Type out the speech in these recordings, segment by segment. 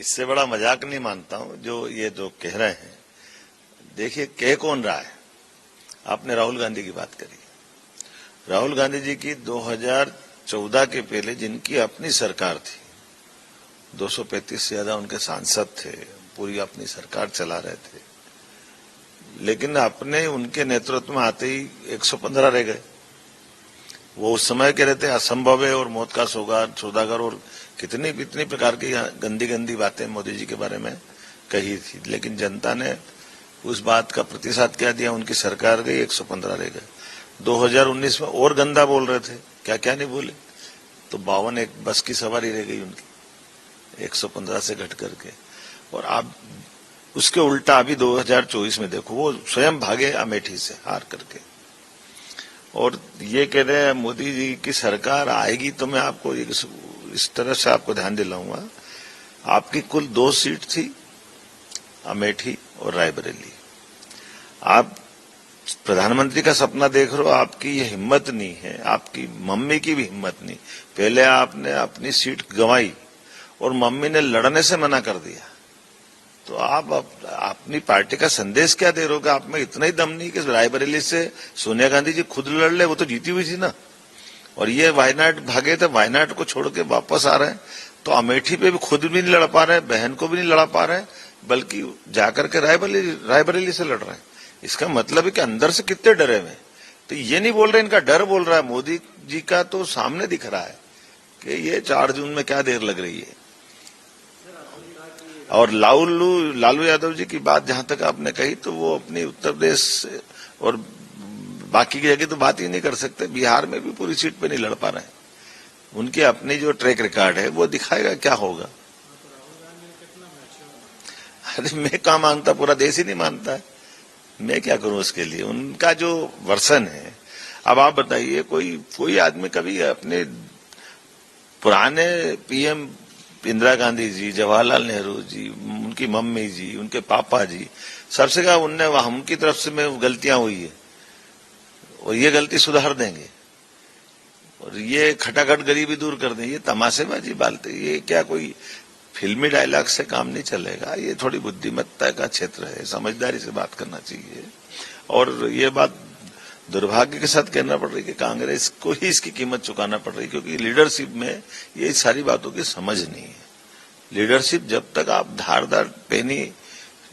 इससे बड़ा मजाक नहीं मानता हूं जो ये जो कह रहे हैं। देखिए कह कौन रहा है। आपने राहुल गांधी की बात करी। राहुल गांधी जी की 2014 के पहले जिनकी अपनी सरकार थी, 235 से ज्यादा उनके सांसद थे, पूरी अपनी सरकार चला रहे थे, लेकिन अपने उनके नेतृत्व में आते ही 115 रह गए। वो उस समय कह रहे थे असंभव है और मौत का सौदागर और कितनी प्रकार की गंदी गंदी बातें मोदी जी के बारे में कही थी, लेकिन जनता ने उस बात का प्रतिसाद क्या दिया। उनकी सरकार गई, 115 रह गए। 2019 में और गंदा बोल रहे थे, क्या क्या नहीं बोले, तो 52 एक बस की सवारी रह गई उनकी 115 से घट करके। और आप उसके उल्टा अभी 2024 में देखो, वो स्वयं भागे अमेठी से हार करके, और ये कह रहे हैं मोदी जी की सरकार आएगी। तो मैं आपको इस तरह से आपको ध्यान दिलाऊंगा, आपकी कुल 2 सीट थी, अमेठी और रायबरेली। आप प्रधानमंत्री का सपना देख रहे हो, आपकी ये हिम्मत नहीं है, आपकी मम्मी की भी हिम्मत नहीं। पहले आपने अपनी सीट गंवाई और मम्मी ने लड़ने से मना कर दिया, तो आप अपनी पार्टी का संदेश क्या दे रहे हो? आप में इतना ही दम नहीं कि रायबरेली से सोनिया गांधी जी खुद लड़ ले, वो तो जीती हुई थी ना। और ये वायनाड भागे थे, वायनाड को छोड़ के वापस आ रहे हैं, तो अमेठी पे भी खुद भी नहीं लड़ पा रहे हैं, बहन को भी नहीं लड़ा पा रहे हैं, बल्कि जाकर के रायबरेली से लड़ रहे हैं। इसका मतलब है कि अंदर से कितने डरे हुए। तो ये नहीं बोल रहे, इनका डर बोल रहा है। मोदी जी का तो सामने दिख रहा है कि ये 4 जून में क्या देर लग रही है। और लालू यादव जी की बात जहां तक आपने कही, तो वो अपनी उत्तर प्रदेश और बाकी की जगह तो बात ही नहीं कर सकते। बिहार में भी पूरी सीट पे नहीं लड़ पा रहे हैं। उनकी अपनी जो ट्रैक रिकॉर्ड है वो दिखाएगा क्या होगा। अरे मैं क्या मानता, पूरा देश ही नहीं मानता है, मैं क्या करूं उसके लिए। उनका जो वर्सन है, अब आप बताइए, कोई आदमी कभी अपने पुराने पीएम इंदिरा गांधी जी, जवाहरलाल नेहरू जी, उनकी मम्मी जी, उनके पापा जी, सबसे कहा उनने उनकी तरफ से में गलतियां हुई है और ये गलती सुधार देंगे और ये खटाखट गरीबी दूर कर देंगे। ये तमाशेबाजी बालते, ये क्या कोई फिल्मी डायलॉग से काम नहीं चलेगा। ये थोड़ी बुद्धिमत्ता का क्षेत्र है, समझदारी से बात करना चाहिए। और ये बात दुर्भाग्य के साथ कहना पड़ रही है कि कांग्रेस को ही इसकी कीमत चुकाना पड़ रही है, क्योंकि लीडरशिप में ये सारी बातों की समझ नहीं है। लीडरशिप जब तक आप धारदार पेनी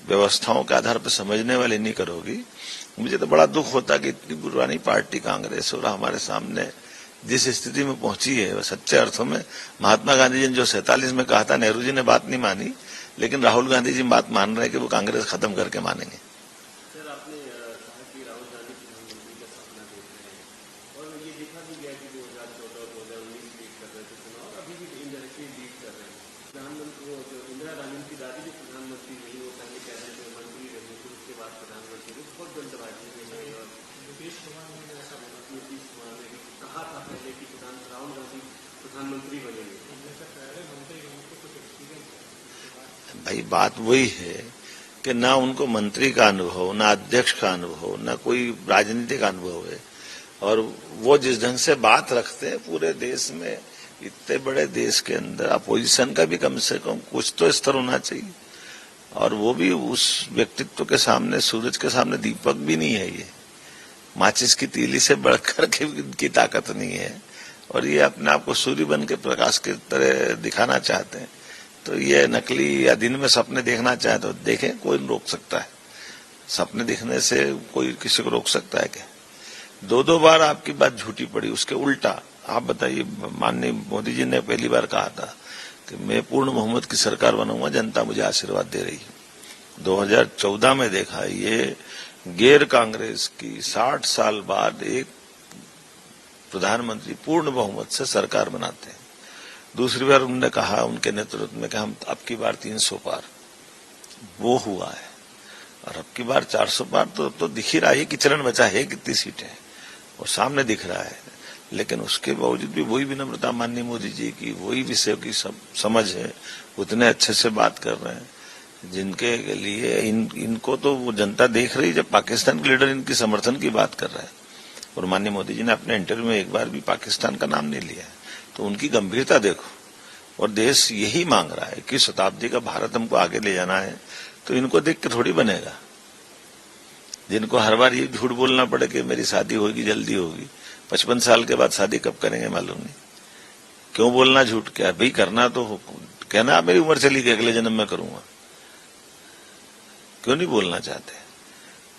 व्यवस्थाओं के आधार पर समझने वाले नहीं करोगी। मुझे तो बड़ा दुख होता कि इतनी पुरानी पार्टी कांग्रेस और हमारे सामने जिस स्थिति में पहुंची है, वह सच्चे अर्थों में महात्मा गांधी जी ने जो 47 में कहा था, नेहरू जी ने बात नहीं मानी, लेकिन राहुल गांधी जी बात मान रहे हैं कि वो कांग्रेस खत्म करके मानेंगे। सर, आपने कहा कि राहुल गांधी प्रधानमंत्री का सपना देख रहे हैं, और ये देखा भी गया कि 2014 और 2019 लीड कर रहे थे चुनाव, और अभी भी इंडायरेक्टली लीड कर रहे हैं। प्रधानमंत्री वो जो इंदिरा गांधी की दादी भी प्रधानमंत्री रही, वो पहले कैबिनेट में मंत्री रही, फिर उसके बाद प्रधानमंत्री रही, बहुत जल्दबाजी में रही। और नीतीश कुमार ने ऐसा बोला, नीतीश कुमार ने कहा था पहले कि राहुल गांधी प्रधानमंत्री बनेंगे। भाई बात वही है कि ना उनको मंत्री का अनुभव, ना अध्यक्ष का अनुभव, ना कोई राजनीतिक अनुभव है। और वो जिस ढंग से बात रखते हैं पूरे देश में, इतने बड़े देश के अंदर अपोजिशन का भी कम से कम कुछ तो स्तर होना चाहिए। और वो भी उस व्यक्तित्व के सामने, सूरज के सामने दीपक भी नहीं है। ये माचिस की तीली से बढ़कर के इनकी ताकत नहीं है, और ये अपने आप को सूर्य बन के प्रकाश की तरह दिखाना चाहते हैं। तो ये नकली या दिन में सपने देखना चाहे तो देखें, कोई रोक सकता है। सपने देखने से कोई किसी को रोक सकता है क्या? 2 बार आपकी बात झूठी पड़ी। उसके उल्टा आप बताइए, माननीय मोदी जी ने पहली बार कहा था कि मैं पूर्ण बहुमत की सरकार बनाऊंगा, जनता मुझे आशीर्वाद दे रही है। 2014 में देखा, ये गैर कांग्रेस की 60 साल बाद एक प्रधानमंत्री पूर्ण बहुमत से सरकार बनाते हैं। दूसरी बार उन्होंने कहा उनके नेतृत्व में कि हम अब की बार 300 पार, वो हुआ है। और अब की बार 400 पार तो दिख ही रहा है कि चरण बचा है, कितनी सीटें हैं और सामने दिख रहा है। लेकिन उसके बावजूद भी वही विनम्रता माननीय मोदी जी की, वही विषय की समझ है, उतने अच्छे से बात कर रहे हैं जिनके लिए इनको तो वो जनता देख रही है। जब पाकिस्तान के लीडर इनकी समर्थन की बात कर रहे हैं, और माननीय मोदी जी ने अपने इंटरव्यू में एक बार भी पाकिस्तान का नाम नहीं लिया है, तो उनकी गंभीरता देखो। और देश यही मांग रहा है कि शताब्दी का भारत हमको आगे ले जाना है, तो इनको देख के थोड़ी बनेगा। जिनको हर बार ये झूठ बोलना पड़े कि मेरी शादी होगी, जल्दी होगी, 55 साल के बाद शादी कब करेंगे मालूम नहीं। क्यों बोलना झूठ? क्या भाई करना तो कहना मेरी उम्र चली गई, अगले जन्म में करूंगा। क्यों नहीं बोलना चाहते?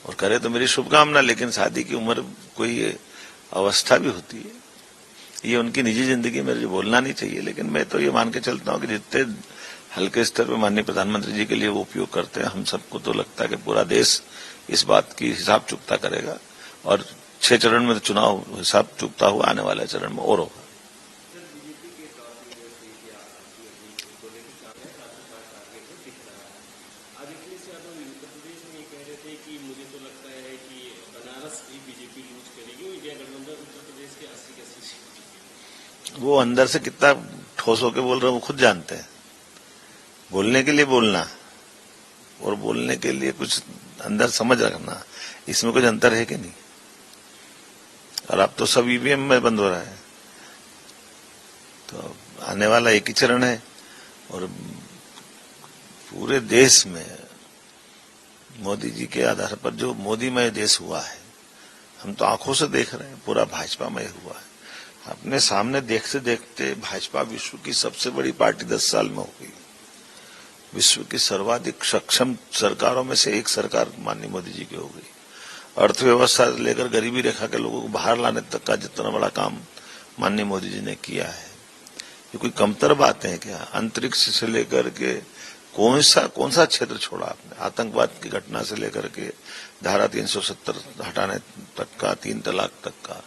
और करे तो मेरी शुभकामना, लेकिन शादी की उम्र कोई अवस्था भी होती है, ये उनकी निजी जिंदगी में जो बोलना नहीं चाहिए। लेकिन मैं तो ये मान के चलता हूं कि जितने हल्के स्तर पर माननीय प्रधानमंत्री जी के लिए वो उपयोग करते हैं, हम सबको तो लगता है कि पूरा देश इस बात की हिसाब चुकता करेगा, और 6 चरण में तो चुनाव हिसाब चुकता हुआ आने वाले चरण में और होगा। वो अंदर से कितना ठोस होके बोल रहे हैं वो खुद जानते हैं। बोलने के लिए बोलना और बोलने के लिए कुछ अंदर समझ रखना, इसमें कुछ अंतर है कि नहीं? और अब तो सब ईवीएम में बंद हो रहा है, तो आने वाला एक ही चरण है, और पूरे देश में मोदी जी के आधार पर जो मोदीमय देश हुआ है, हम तो आंखों से देख रहे हैं, पूरा भाजपामय हुआ है। अपने सामने देखते देखते भाजपा विश्व की सबसे बड़ी पार्टी 10 साल में हो गई। विश्व की सर्वाधिक सक्षम सरकारों में से एक सरकार माननीय मोदी जी की हो गई। अर्थव्यवस्था से लेकर गरीबी रेखा के लोगों को बाहर लाने तक का जितना बड़ा काम माननीय मोदी जी ने किया है, ये कोई कमतर बातें हैं क्या? अंतरिक्ष से लेकर के कौन सा क्षेत्र छोड़ा आपने? आतंकवाद की घटना से लेकर के धारा 370 हटाने तक का, 3 तलाक तक का,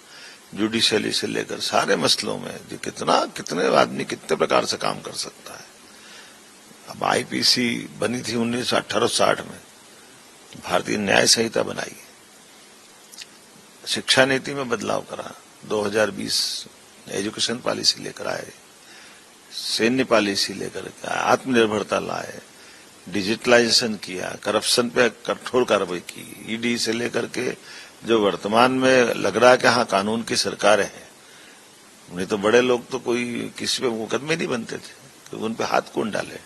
जुडिशियली से लेकर सारे मसलों में कितने आदमी कितने प्रकार से काम कर सकता है। अब आईपीसी बनी थी 1860 में, भारतीय न्याय संहिता बनाई, शिक्षा नीति में बदलाव करा, 2020 एजुकेशन पॉलिसी लेकर आए, सैन्य पॉलिसी लेकर आत्मनिर्भरता लाए, डिजिटलाइजेशन किया, करप्शन पे कठोर कार्रवाई की, ईडी से लेकर के जो वर्तमान में लग रहा है कि हाँ कानून की सरकार है। नहीं तो बड़े लोग तो कोई किसी पे मुकदमे नहीं बनते थे, तो उन पे हाथ कौन डाले?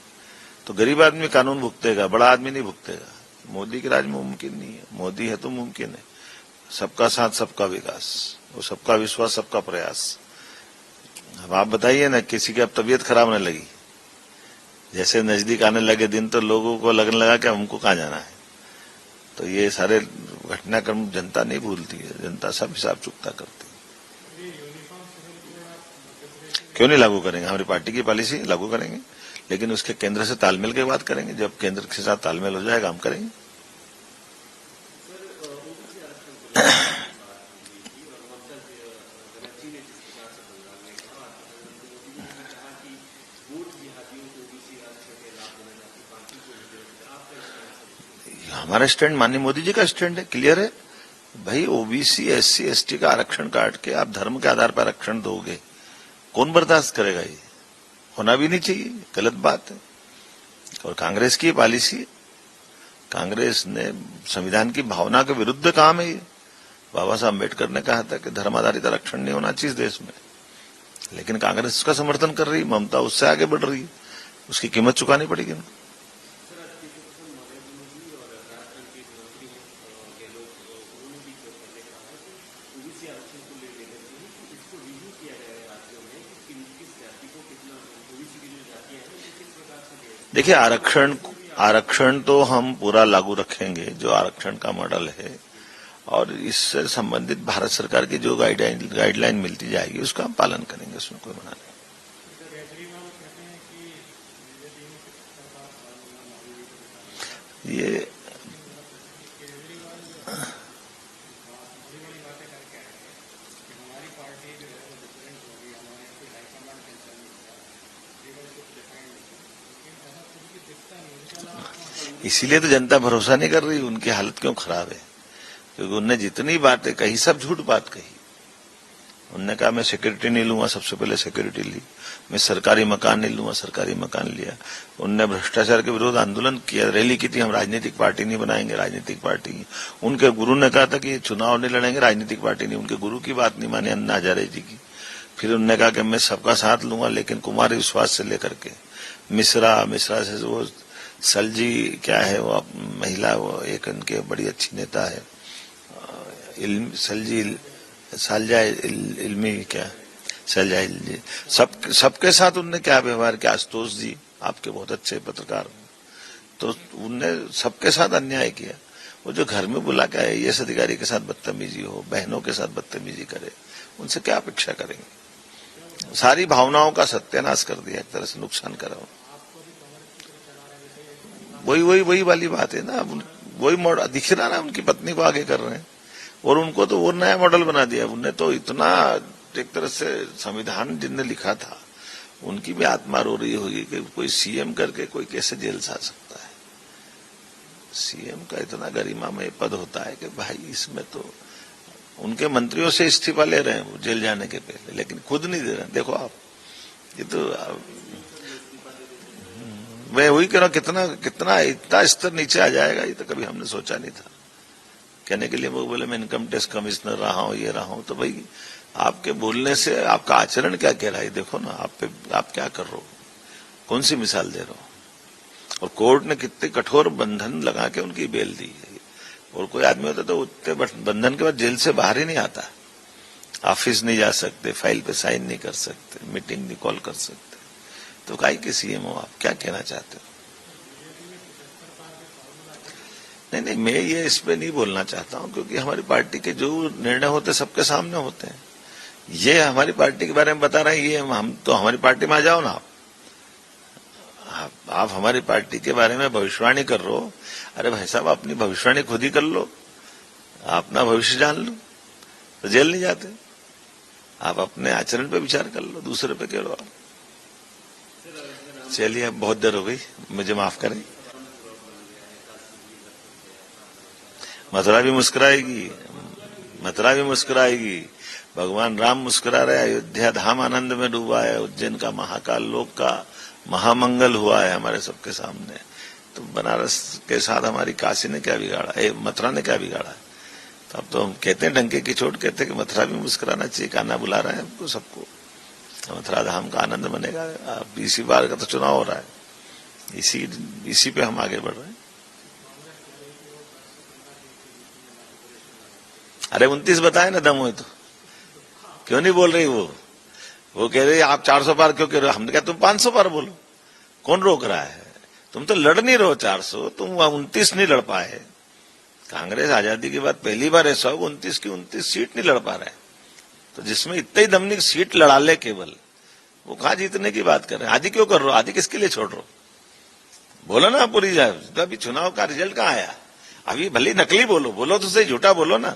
तो गरीब आदमी कानून भुगतेगा, बड़ा आदमी नहीं भुगतेगा। मोदी के राज में मुमकिन नहीं है, मोदी है तो मुमकिन है। सबका साथ सबका विकास, वो सबका विश्वास सबका प्रयास। अब आप बताइए ना, किसी की अब तबीयत खराब होने लगी, जैसे नजदीक आने लगे दिन तो लोगों को लगने लगा कि हमको कहाँ जाना है। तो ये सारे घटनाक्रम जनता नहीं भूलती है, जनता सब हिसाब चुकता करती है। क्यों नहीं लागू करेंगे? हमारी पार्टी की पॉलिसी लागू करेंगे, लेकिन उसके केंद्र से तालमेल के बाद करेंगे। जब केंद्र के साथ तालमेल हो जाएगा हम करेंगे। हमारा स्टैंड माननीय मोदी जी का स्टैंड है, क्लियर है भाई। ओबीसी एससी एसटी का आरक्षण काट के आप धर्म के आधार पर आरक्षण दोगे, कौन बर्दाश्त करेगा? ये होना भी नहीं चाहिए, गलत बात है। और कांग्रेस की पॉलिसी, कांग्रेस ने संविधान की भावना के विरुद्ध काम है ये। बाबा साहब अम्बेडकर ने कहा था कि धर्म आधारित आरक्षण नहीं होना चाहिए देश में, लेकिन कांग्रेस उसका समर्थन कर रही है, ममता उससे आगे बढ़ रही है, उसकी कीमत चुकानी पड़ेगी उनको। देखिए, आरक्षण तो हम पूरा लागू रखेंगे, जो आरक्षण का मॉडल है, और इससे संबंधित भारत सरकार की जो गाइडलाइन मिलती जाएगी उसका हम पालन करेंगे, उसमें कोई मना नहीं। ये इसीलिए तो जनता भरोसा नहीं कर रही, उनकी हालत क्यों खराब है, क्योंकि उनने जितनी बातें कही सब झूठ बात कही। उनने कहा मैं सिक्योरिटी नहीं लूंगा, सबसे पहले सिक्योरिटी ली, मैं सरकारी मकान नहीं लूंगा, सरकारी मकान लिया। उनने भ्रष्टाचार के विरोध आंदोलन किया, रैली की थी, हम राजनीतिक पार्टी नहीं बनाएंगे, राजनीतिक पार्टी। उनके गुरु ने कहा था कि चुनाव नहीं लड़ेंगे, राजनीतिक पार्टी नहीं। उनके गुरु की बात नहीं मानी अन्ना हजारे जी की, फिर उन्होंने कहा कि मैं सबका साथ लूंगा, लेकिन कुमार विश्वास से लेकर के मिश्रा से वो सलजी क्या है वो महिला, वो एक उनके बड़ी अच्छी नेता है, सालजा इल्मी क्या सलजा जी, सबके साथ उनने क्या व्यवहार किया। आशुतोष जी आपके बहुत अच्छे पत्रकार, तो उनने सबके साथ अन्याय किया। वो जो घर में बुला के आईएएस अधिकारी के साथ बदतमीजी हो, बहनों के साथ बदतमीजी करे, उनसे क्या अपेक्षा करेंगे। सारी भावनाओं का सत्यानाश कर दिया, एक तरह से नुकसान करा। वही वाली बात है ना, वही मॉडल दिख रहा ना, उनकी पत्नी को आगे कर रहे हैं और उनको तो वो नया मॉडल बना दिया। उनने तो इतना एक तरह से संविधान जिनने लिखा था उनकी भी आत्मा रो रही होगी कि कोई सीएम करके कोई कैसे जेल से आ सकता है। सीएम का इतना गरिमामय पद होता है कि भाई इसमें तो उनके मंत्रियों से इस्तीफा ले रहे हैं वो जेल जाने के पहले, लेकिन खुद नहीं दे रहे हैं। देखो आप, ये तो मैं वही कह रहा हूं, कितना इतना स्तर नीचे आ जाएगा, ये तो कभी हमने सोचा नहीं था। कहने के लिए वो बोले मैं इनकम टैक्स कमिश्नर रहा हूं, ये रहा हूं, तो भाई आपके बोलने से आपका आचरण क्या कह रहा है, देखो ना आप क्या कर रहे हो, कौन सी मिसाल दे रहे हो। और कोर्ट ने कितने कठोर बंधन लगा के उनकी बेल दी है। और कोई आदमी होता तो उतने बंधन के बाद जेल से बाहर ही नहीं आता, ऑफिस नहीं जा सकते, फाइल पे साइन नहीं कर सकते, मीटिंग नहीं कॉल कर सकते। तो काहे के सीएम हो आप, क्या कहना चाहते हो। नहीं, मैं ये इस पे नहीं बोलना चाहता हूं, क्योंकि हमारी पार्टी के जो निर्णय होते सबके सामने होते हैं। ये हमारी पार्टी के बारे में बता रहे हैं, ये हम तो हमारी पार्टी में आ जाओ ना आप हमारी पार्टी के बारे में भविष्यवाणी कर रहे हो। अरे भाई साहब, अपनी भविष्यवाणी खुद ही कर लो, अपना भविष्य जान लो, तो जेल नहीं जाते। आप अपने आचरण पे विचार कर लो, दूसरे पे कह लो आप। चलिए, अब बहुत देर हो गई, मुझे माफ करें। मथुरा भी मुस्कुराएगी, भगवान राम मुस्कुरा रहे, अयोध्या धाम आनंद में डूबा है, उज्जैन का महाकाल लोक का महामंगल हुआ है हमारे सबके सामने। तो बनारस के साथ हमारी काशी ने क्या बिगाड़ा, मथुरा ने क्या बिगाड़ा है। तो अब तो हम कहते हैं, डंके की चोट कहते हैं कि मथुरा भी मुस्कुराना चाहिए, कान्हा बुला रहे हैं हमको सबको, मथुरा धाम का आनंद बनेगा। अब इसी बार का तो चुनाव हो रहा है, इसी पे हम आगे बढ़ रहे हैं। अरे 29 बताए ना, दम हो तो क्यों नहीं बोल रही वो कह रही आप 400 पार क्यों कह रहे हो। हमने कहा तुम 500 पार बोलो, कौन रोक रहा है। तुम तो लड़ नहीं रहो 400, तुम 29 नहीं लड़ पाए। कांग्रेस आजादी के बाद पहली बार ऐसा होगा 29 की 29 सीट नहीं लड़ पा रहे, तो जिसमें इतनी दमनी सीट लड़ा ले केवल, वो कहां जीतने की बात कर रहे हैं। आदि क्यों कर रहे हो, आदि किसके लिए छोड़ रहे हो, बोलो ना पूरी जाए। तो अभी चुनाव का रिजल्ट कहां आया, अभी भले नकली बोलो तो सही, झूठा बोलो ना,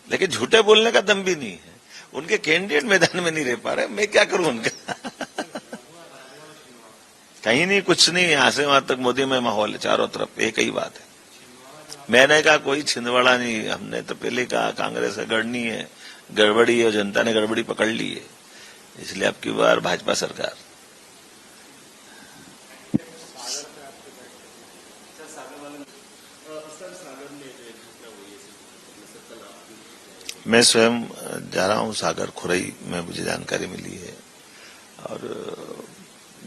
लेकिन झूठे बोलने का दम भी नहीं है। उनके कैंडिडेट मैदान में नहीं रह पा रहे, मैं क्या करूं उनका। कहीं नहीं, कुछ नहीं, यहां से वहां तक मोदी में माहौल है चारों तरफ, एक ही बात है। मैंने कहा कोई छिंदवाड़ा नहीं, हमने तो पहले कहा कांग्रेस गड़नी है, गड़बड़ी है, जनता ने गड़बड़ी पकड़ ली है, इसलिए अब की बार भाजपा सरकार। मैं स्वयं जा रहा हूं सागर खुरई में, मुझे जानकारी मिली है, और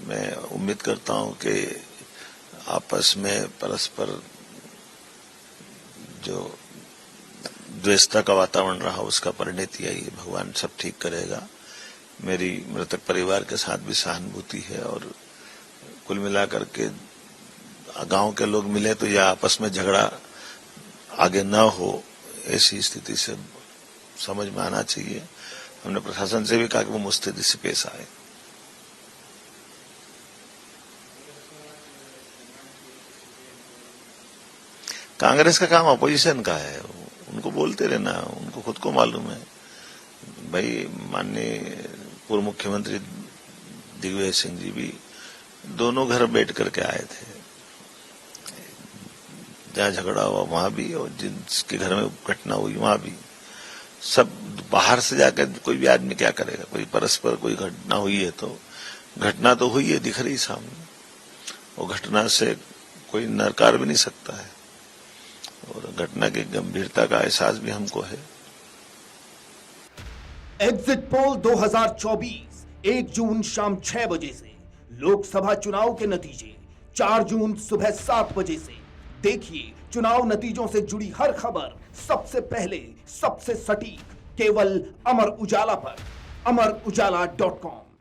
मैं उम्मीद करता हूं कि आपस में परस्पर जो द्वेषता का वातावरण रहा उसका परिणति आई है, भगवान सब ठीक करेगा। मेरी मृतक परिवार के साथ भी सहानुभूति है, और कुल मिलाकर के गांव के लोग मिले तो यह आपस में झगड़ा आगे न हो, ऐसी स्थिति से समझ में आना चाहिए। हमने प्रशासन से भी कहा कि वो मुस्तैदी से पेश आए। कांग्रेस का काम अपोजिशन का है, उनको बोलते रहना, उनको खुद को मालूम है। भाई माननीय पूर्व मुख्यमंत्री दिग्विजय सिंह जी भी दोनों घर बैठ करके आए थे, जहां झगड़ा हुआ वहां भी, और जिसके घर में घटना हुई वहां भी। सब बाहर से जाकर कोई भी आदमी क्या करेगा, कोई परस्पर कोई घटना हुई है तो घटना तो हुई है, दिख रही सामने, और घटना से कोई नकार भी नहीं सकता है, और घटना की गंभीरता का एहसास भी हमको है। एग्जिट पोल 2024 1 जून शाम 6 बजे से, लोकसभा चुनाव के नतीजे 4 जून सुबह 7 बजे से। देखिए चुनाव नतीजों से जुड़ी हर खबर सबसे पहले, सबसे सटीक, केवल अमर उजाला पर, amarujala.com।